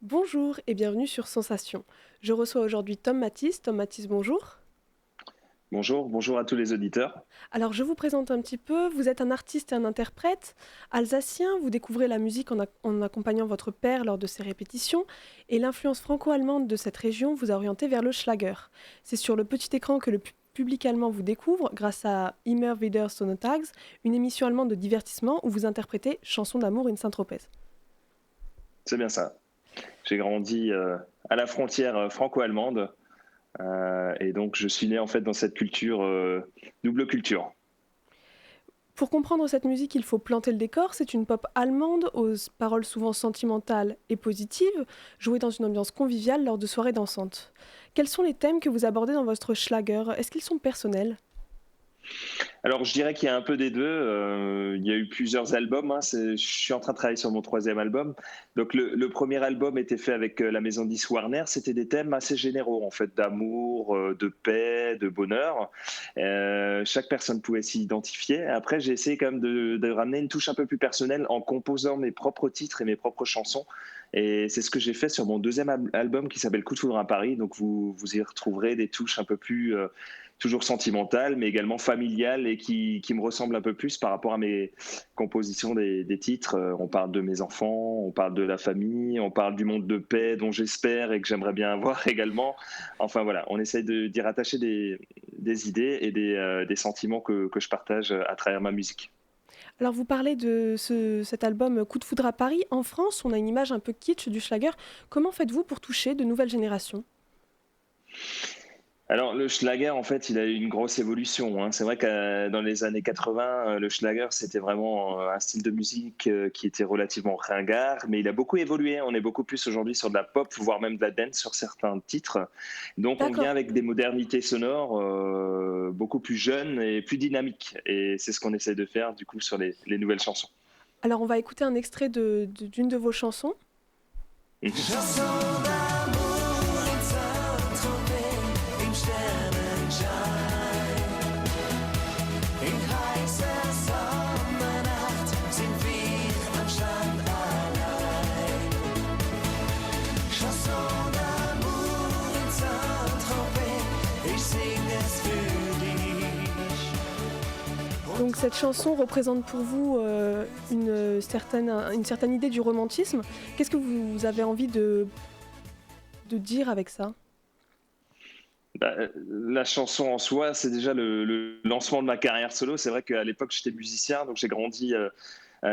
Bonjour et bienvenue sur Sensation. Je reçois aujourd'hui Tom Matisse. Tom Matisse, bonjour. Bonjour, bonjour à tous les auditeurs. Alors je vous présente un petit peu. Vous êtes un artiste et un interprète alsacien. Vous découvrez la musique en accompagnant votre père lors de ses répétitions. Et l'influence franco-allemande de cette région vous a orienté vers le Schlager. C'est sur le petit écran que le public allemand vous découvre grâce à Immer wieder Sonntags, une émission allemande de divertissement où vous interprétez Chansons d'amour in Saint-Tropez. C'est bien ça. J'ai grandi à la frontière franco-allemande et donc je suis né en fait dans cette culture, double culture. Pour comprendre cette musique, il faut planter le décor. C'est une pop allemande aux paroles souvent sentimentales et positives, jouée dans une ambiance conviviale lors de soirées dansantes. Quels sont les thèmes que vous abordez dans votre Schlager? Est-ce qu'ils sont personnels? Alors je dirais qu'il y a un peu des deux. Il y a eu plusieurs albums, hein. Je suis en train de travailler sur mon troisième album. Donc le premier album était fait avec la maison 10 Warner. C'était des thèmes assez généraux en fait, d'amour, de paix, de bonheur. Chaque personne pouvait s'y identifier. Après j'ai essayé quand même de ramener une touche un peu plus personnelle en composant mes propres titres et mes propres chansons. Et c'est ce que j'ai fait sur mon deuxième album qui s'appelle Coup de foudre à Paris. Donc vous y retrouverez des touches un peu plus toujours sentimentales, mais également familiales et qui me ressemblent un peu plus par rapport à mes compositions des titres. On parle de mes enfants, on parle de la famille, on parle du monde de paix dont j'espère et que j'aimerais bien avoir également. Enfin voilà, on essaye d'y rattacher des idées et des sentiments que je partage à travers ma musique. Alors vous parlez de cet album Coup de foudre à Paris. En France, on a une image un peu kitsch du Schlager. Comment faites-vous pour toucher de nouvelles générations? Alors le Schlager, en fait, il a eu une grosse évolution, hein. C'est vrai que dans les années 80, le Schlager, c'était vraiment un style de musique qui était relativement ringard, mais il a beaucoup évolué. On est beaucoup plus aujourd'hui sur de la pop, voire même de la dance sur certains titres. Donc on vient D'accord. avec des modernités sonores beaucoup plus jeunes et plus dynamiques. Et c'est ce qu'on essaie de faire du coup sur les nouvelles chansons. Alors on va écouter un extrait d'une de vos chansons. Mhm. Chanson d'amour in Saint-Tropez, im Sternenschein. In heißer Sommernacht sind wir am Strand allein. Chanson d'amour in Saint-Tropez, ich sing es für dich. Donc cette chanson représente pour vous une certaine idée du romantisme. Qu'est-ce que vous avez envie de dire avec ça? Bah, la chanson en soi, c'est déjà le lancement de ma carrière solo. C'est vrai qu'à l'époque, j'étais musicien, donc j'ai grandi,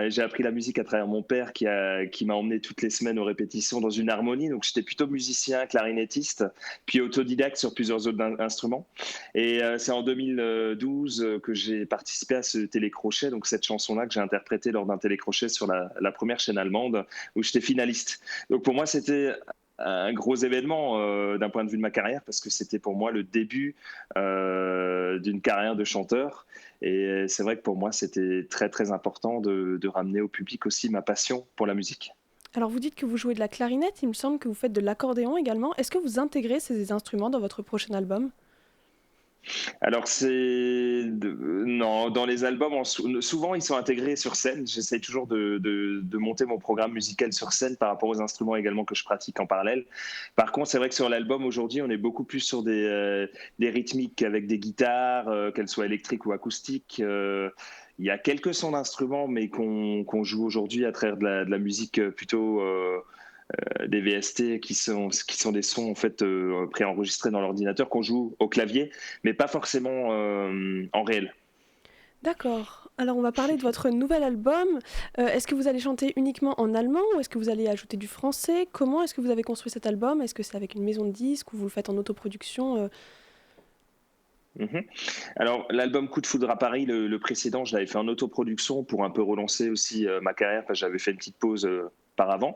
j'ai appris la musique à travers mon père qui m'a emmené toutes les semaines aux répétitions dans une harmonie. Donc j'étais plutôt musicien, clarinettiste, puis autodidacte sur plusieurs autres instruments. Et c'est en 2012 que j'ai participé à ce télécrochet, donc cette chanson-là que j'ai interprétée lors d'un télécrochet sur la première chaîne allemande où j'étais finaliste. Donc pour moi, c'était un gros événement d'un point de vue de ma carrière parce que c'était pour moi le début d'une carrière de chanteur et c'est vrai que pour moi c'était très très important de ramener au public aussi ma passion pour la musique. Alors vous dites que vous jouez de la clarinette, il me semble que vous faites de l'accordéon également. Est-ce que vous intégrez ces instruments dans votre prochain album? Alors non, dans les albums souvent ils sont intégrés sur scène. J'essaie toujours de monter mon programme musical sur scène par rapport aux instruments également que je pratique en parallèle. Par contre, c'est vrai que sur l'album aujourd'hui, on est beaucoup plus sur des rythmiques avec des guitares, qu'elles soient électriques ou acoustiques. Il y a quelques sons d'instruments, mais qu'on joue aujourd'hui à travers de la musique plutôt des VST qui sont des sons en fait préenregistrés dans l'ordinateur qu'on joue au clavier, mais pas forcément en réel. D'accord. Alors on va parler de votre nouvel album. Est-ce que vous allez chanter uniquement en allemand ou est-ce que vous allez ajouter du français? Comment est-ce que vous avez construit cet album? Est-ce que c'est avec une maison de disques ou vous le faites en autoproduction? Mhm. Alors l'album Coup de foudre à Paris, le précédent, je l'avais fait en autoproduction pour un peu relancer aussi ma carrière parce que j'avais fait une petite pause par avant.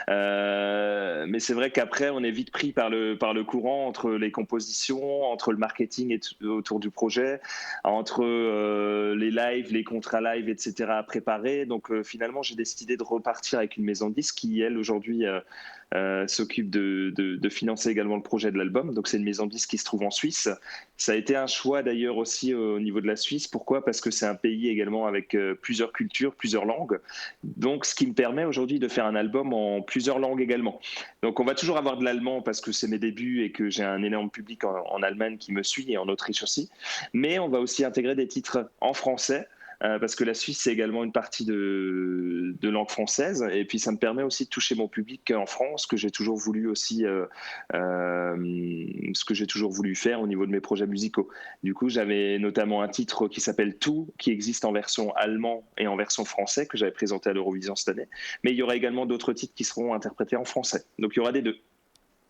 Mais c'est vrai qu'après, on est vite pris par le courant entre les compositions, entre le marketing autour du projet, entre les lives, les contrats live, etc. à préparer. Donc finalement, j'ai décidé de repartir avec une maison de disques qui, elle, aujourd'hui, s'occupe de financer également le projet de l'album. Donc c'est une maison de disques qui se trouve en Suisse. Ça a été un choix d'ailleurs aussi au niveau de la Suisse. Pourquoi ? Parce que c'est un pays également avec plusieurs cultures, plusieurs langues. Donc ce qui me permet aujourd'hui de faire un album en plusieurs langues également. Donc on va toujours avoir de l'allemand parce que c'est mes débuts et que j'ai un énorme public en Allemagne qui me suit et en Autriche aussi. Mais on va aussi intégrer des titres en français. Parce que la Suisse, c'est également une partie de langue française. Et puis, ça me permet aussi de toucher mon public en France, ce que j'ai toujours voulu aussi, ce que j'ai toujours voulu faire au niveau de mes projets musicaux. Du coup, j'avais notamment un titre qui s'appelle Tout, qui existe en version allemand et en version français, que j'avais présenté à l'Eurovision cette année. Mais il y aura également d'autres titres qui seront interprétés en français. Donc, il y aura des deux.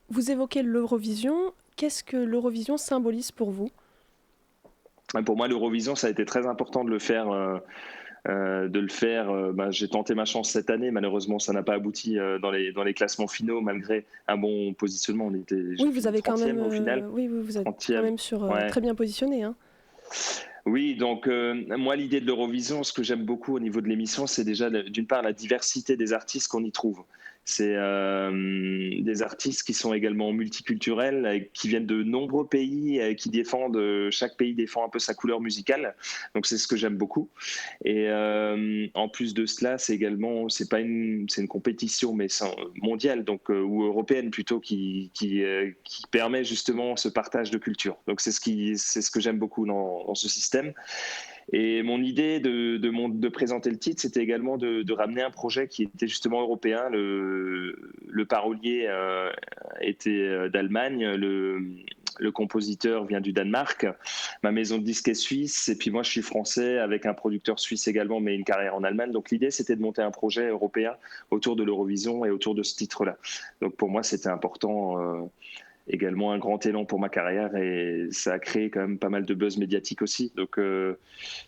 Vous évoquez l'Eurovision. Qu'est-ce que l'Eurovision symbolise pour vous ? Pour moi, l'Eurovision, ça a été très important de le faire. J'ai tenté ma chance cette année. Malheureusement, ça n'a pas abouti dans les classements finaux, malgré un bon positionnement. On était Oui, vous avez quand même, au final. oui, vous êtes 30e. quand même sur Ouais. très bien positionné. Hein. Oui, donc moi, l'idée de l'Eurovision, ce que j'aime beaucoup au niveau de l'émission, c'est déjà d'une part la diversité des artistes qu'on y trouve. C'est des artistes qui sont également multiculturels, qui viennent de nombreux pays, qui défendent, chaque pays défend un peu sa couleur musicale. Donc c'est ce que j'aime beaucoup. Et en plus de cela, c'est une compétition mais mondiale, donc ou européenne plutôt, qui permet justement ce partage de culture. Donc c'est ce que j'aime beaucoup dans ce système. Et mon idée de présenter le titre, c'était également de ramener un projet qui était justement européen. Le parolier était d'Allemagne, le compositeur vient du Danemark, ma maison de disques est suisse, et puis moi je suis français avec un producteur suisse également, mais une carrière en Allemagne. Donc l'idée, c'était de monter un projet européen autour de l'Eurovision et autour de ce titre-là. Donc pour moi, c'était important. Également un grand élan pour ma carrière, et ça a créé quand même pas mal de buzz médiatique aussi. Donc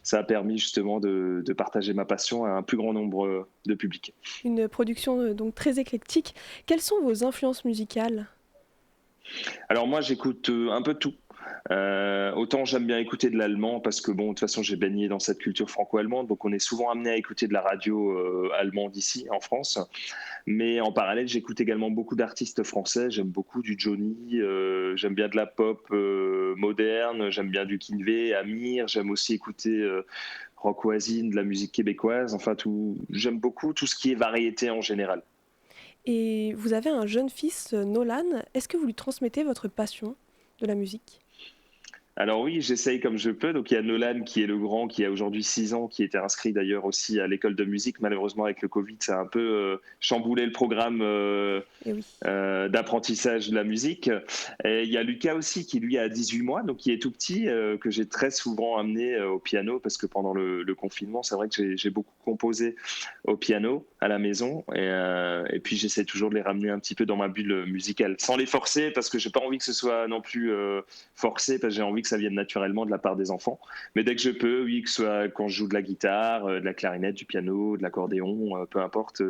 ça a permis justement de partager ma passion à un plus grand nombre de publics. Une production donc très éclectique. Quelles sont vos influences musicales ? Alors moi, j'écoute un peu tout. Autant j'aime bien écouter de l'allemand parce que bon, de toute façon j'ai baigné dans cette culture franco-allemande, donc on est souvent amené à écouter de la radio allemande ici en France. Mais en parallèle, j'écoute également beaucoup d'artistes français. J'aime beaucoup du Johnny, j'aime bien de la pop moderne, j'aime bien du Kinvé, Amir. J'aime aussi écouter rock voisine, de la musique québécoise. Enfin j'aime beaucoup tout ce qui est variété en général. Et vous avez un jeune fils, Nolan. Est-ce que vous lui transmettez votre passion de la musique ? Alors oui, j'essaye comme je peux. Donc il y a Nolan qui est le grand, qui a aujourd'hui 6 ans, qui était inscrit d'ailleurs aussi à l'école de musique. Malheureusement, avec le Covid, ça a un peu chamboulé le programme d'apprentissage de la musique. Et il y a Lucas aussi qui lui a 18 mois, donc qui est tout petit, que j'ai très souvent amené au piano parce que pendant le confinement, c'est vrai que j'ai beaucoup composé au piano à la maison. Et puis j'essaie toujours de les ramener un petit peu dans ma bulle musicale, sans les forcer parce que j'ai pas envie que ce soit non plus forcé, parce que j'ai envie que ça vienne naturellement de la part des enfants. Mais dès que je peux, oui, que ce soit quand je joue de la guitare, de la clarinette, du piano, de l'accordéon, peu importe,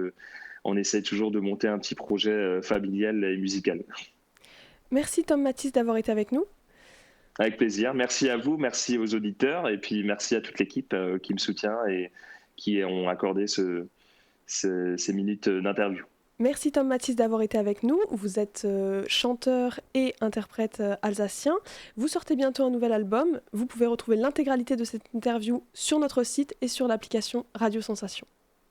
on essaie toujours de monter un petit projet familial et musical. Merci Tom Mathis d'avoir été avec nous. Avec plaisir. Merci à vous, merci aux auditeurs, et puis merci à toute l'équipe qui me soutient et qui ont accordé ces minutes d'interview. Merci Tom Mathis d'avoir été avec nous. Vous êtes chanteur et interprète alsacien. Vous sortez bientôt un nouvel album. Vous pouvez retrouver l'intégralité de cette interview sur notre site et sur l'application Radio Sensation.